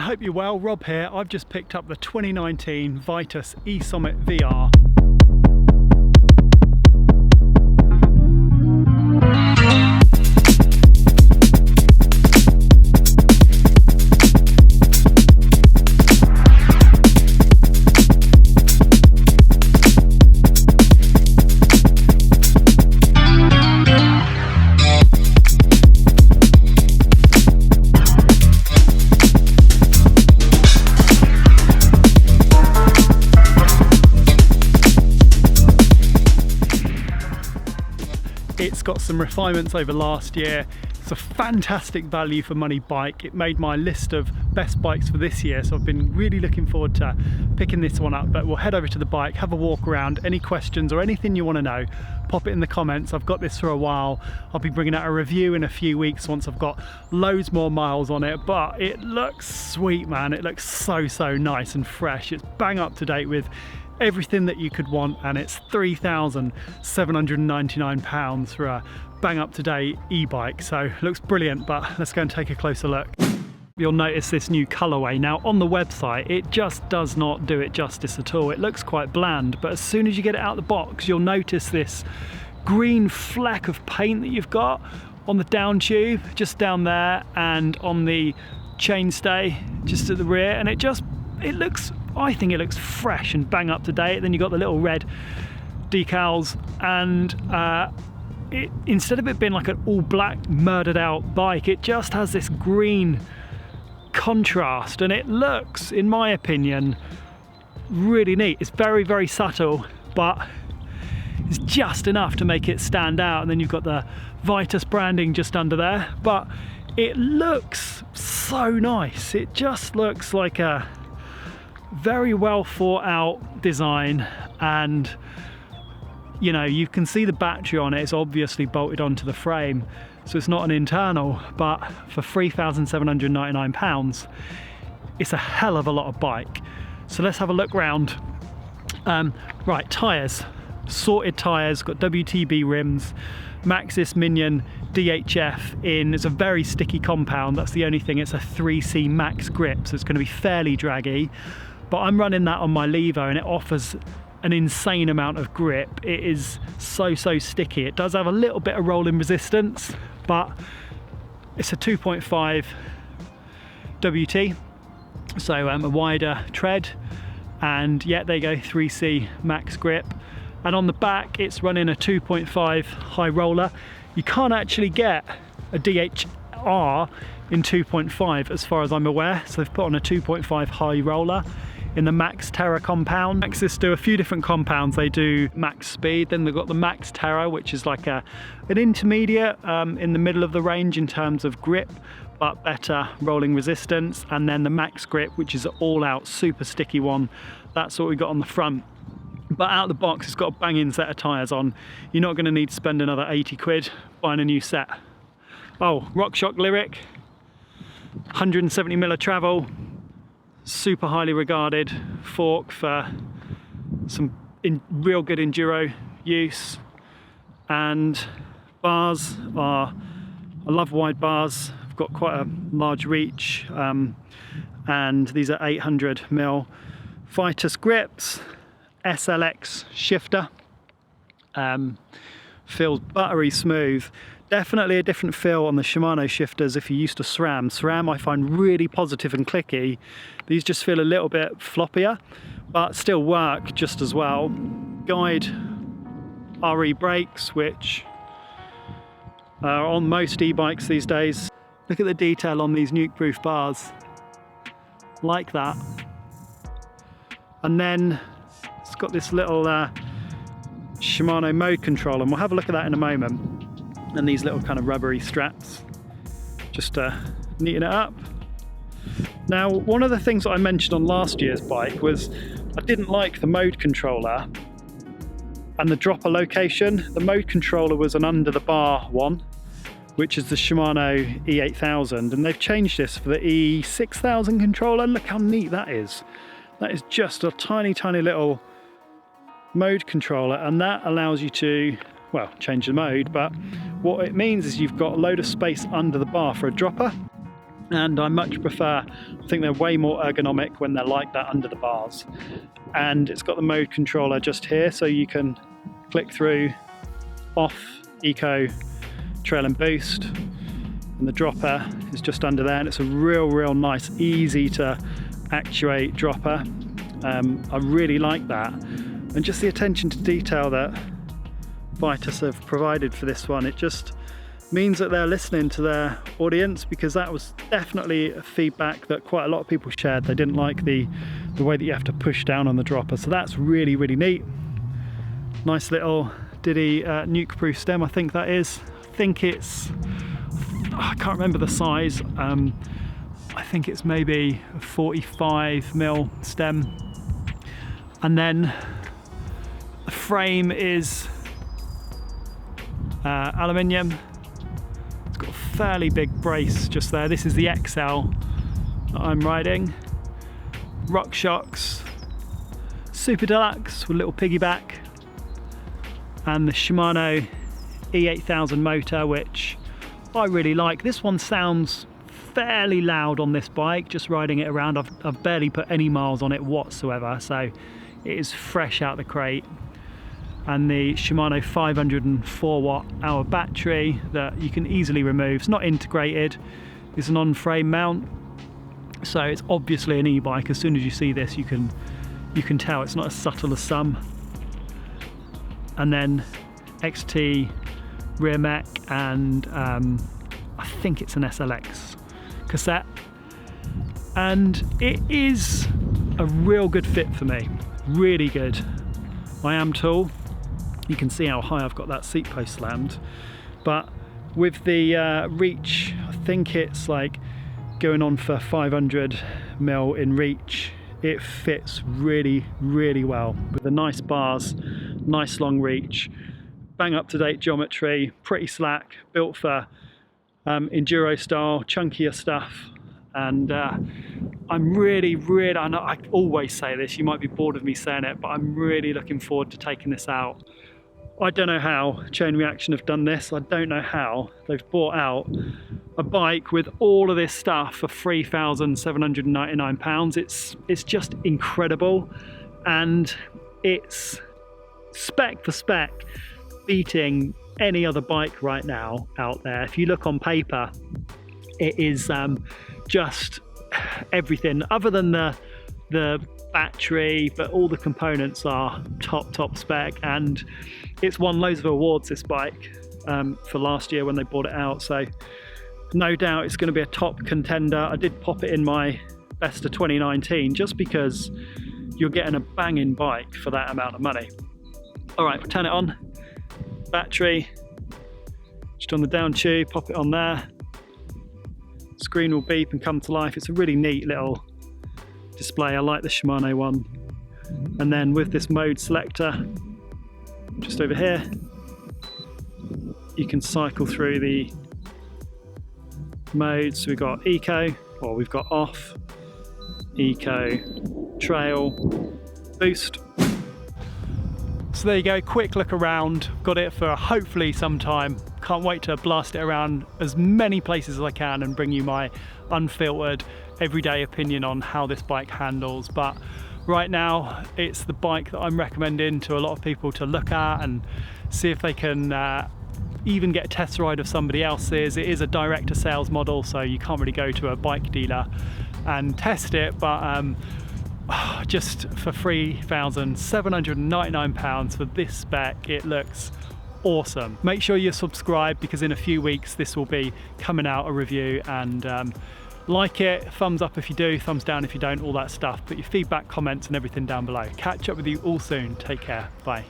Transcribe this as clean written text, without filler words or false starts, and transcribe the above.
Hope you're well. Rob here. I've just picked up the 2019 Vitus E-Sommet VR. It's got some refinements over last year. It's a fantastic value for money bike. It made my list of best bikes for this year, so I've been really looking forward to picking this one up. But we'll head over to the bike, have a walk around. Any questions or anything you want to know, pop it in the comments. I've got this for a while. I'll be bringing out a review in a few weeks once I've got loads more miles on it, but it looks sweet, man. It looks so nice and fresh. It's bang up to date with everything that you could want, and it's £3,799 for a bang up to date e-bike, so looks brilliant. But let's go and take a closer look. You'll notice this new colourway. Now on the website it just does not do it justice at all. It looks quite bland, but as soon as you get it out of the box you'll notice this green fleck of paint that you've got on the down tube just down there, and on the chainstay just at the rear, and it looks, I think it looks fresh and bang up to date. Then you've got the little red decals, and instead of it being like an all black murdered out bike, it just has this green contrast, and it looks, in my opinion, really neat. It's very subtle, but it's just enough to make it stand out. And then you've got the Vitus branding just under there, but it looks so nice. It just looks like a very well thought out design, and you know, you can see the battery on it. It's obviously bolted onto the frame, so it's not an internal, but for £3,799 it's a hell of a lot of bike. So let's have a look round. Right, tyres, sorted tyres, got WTB rims, Maxxis Minion DHF in. It's a very sticky compound, that's the only thing. It's a 3C max grip, so it's going to be fairly draggy, but I'm running that on my Levo and it offers an insane amount of grip. It is so sticky. It does have a little bit of rolling resistance, but it's a 2.5 WT, so a wider tread, and yet they go 3C max grip. And on the back it's running a 2.5 High Roller. You can't actually get a DHR in 2.5 as far as I'm aware, so they've put on a 2.5 High Roller in the Max Terra compound. Maxxis do a few different compounds. They do max speed, then they've got the Max Terra, which is like an intermediate in the middle of the range in terms of grip, but better rolling resistance, and then the Max Grip, which is an all-out super sticky one. That's what we got on the front. But out of the box it's got a banging set of tyres on. You're not going to need to spend another 80 quid buying a new set. Oh, RockShox Lyrik, 170mm travel, super highly regarded fork for some real good enduro use. And bars are, I love wide bars, I've got quite a large reach, and these are 800mm Vitus grips, SLX shifter, feels buttery smooth. Definitely a different feel on the Shimano shifters if you're used to SRAM. SRAM I find really positive and clicky. These just feel a little bit floppier, but still work just as well. Guide RE brakes, which are on most e-bikes these days. Look at the detail on these nuke-proof bars, like that. And then it's got this little Shimano mode control, and we'll have a look at that in a moment. And these little kind of rubbery straps, just to neaten it up. Now, one of the things that I mentioned on last year's bike was I didn't like the mode controller and the dropper location. The mode controller was an under the bar one, which is the Shimano E8000, and they've changed this for the E6000 controller. Look how neat that is. That is just a tiny little mode controller, and that allows you to, well, change the mode, but what it means is you've got a load of space under the bar for a dropper. and I much prefer, I think they're way more ergonomic when they're like that under the bars. And it's got the mode controller just here, so you can click through off, eco, trail and boost, and the dropper is just under there, and it's a real nice, easy to actuate dropper. I really like that, and just the attention to detail that Vitus have provided for this one, it just means that they're listening to their audience, because that was definitely a feedback that quite a lot of people shared. They didn't like the way that you have to push down on the dropper, so that's really neat. Nice little Diddy nuke proof stem, I think that is. I think it's, I can't remember the size, I think it's maybe a 45mm stem, and then the frame is aluminium. It's got a fairly big brace just there. This is the XL that I'm riding. RockShox Super Deluxe with a little piggyback, and the Shimano E8000 motor, which I really like. This one sounds fairly loud on this bike, just riding it around. I've barely put any miles on it whatsoever, so it is fresh out the crate. And the Shimano 504 watt hour battery that you can easily remove. It's not integrated, it's an on-frame mount, so it's obviously an e-bike. As soon as you see this, you can tell it's not as subtle as some. And then XT rear mech, and I think it's an SLX cassette, and it is a real good fit for me, really good. I am tall, you can see how high I've got that seat post slammed, but with the reach, I think it's like going on for 500mm in reach. It fits really well with the nice bars, nice long reach, bang up to date geometry, pretty slack, built for enduro style, chunkier stuff. And I'm really, I know I always say this, you might be bored of me saying it, but I'm really looking forward to taking this out. I don't know how Chain Reaction have done this. I don't know how they've bought out a bike with all of this stuff for £3,799. It's just incredible, and it's spec for spec beating any other bike right now out there. If you look on paper, it is just everything other than the battery, but all the components are top spec, and it's won loads of awards, this bike, for last year when they bought it out, so no doubt it's going to be a top contender. I did pop it in my best of 2019 just because you're getting a banging bike for that amount of money. All right, turn it on. Battery, just on the down tube, pop it on there. Screen will beep and come to life. It's a really neat little display. I like the Shimano one. And then with this mode selector, just over here, you can cycle through the modes. So we've got eco, or we've got off, eco, trail, boost. So there you go, quick look around. Got it for hopefully some time. Can't wait to blast it around as many places as I can and bring you my unfiltered, everyday opinion on how this bike handles. But right now, it's the bike that I'm recommending to a lot of people to look at and see if they can even get a test ride of somebody else's. It is a direct to sales model, so you can't really go to a bike dealer and test it, but just for £3,799 for this spec, it looks awesome. Make sure you're subscribed, because in a few weeks this will be coming out, a review, and like it, thumbs up if you do, thumbs down if you don't, all that stuff. Put your feedback, comments and everything down below. Catch up with you all soon. Take care. Bye.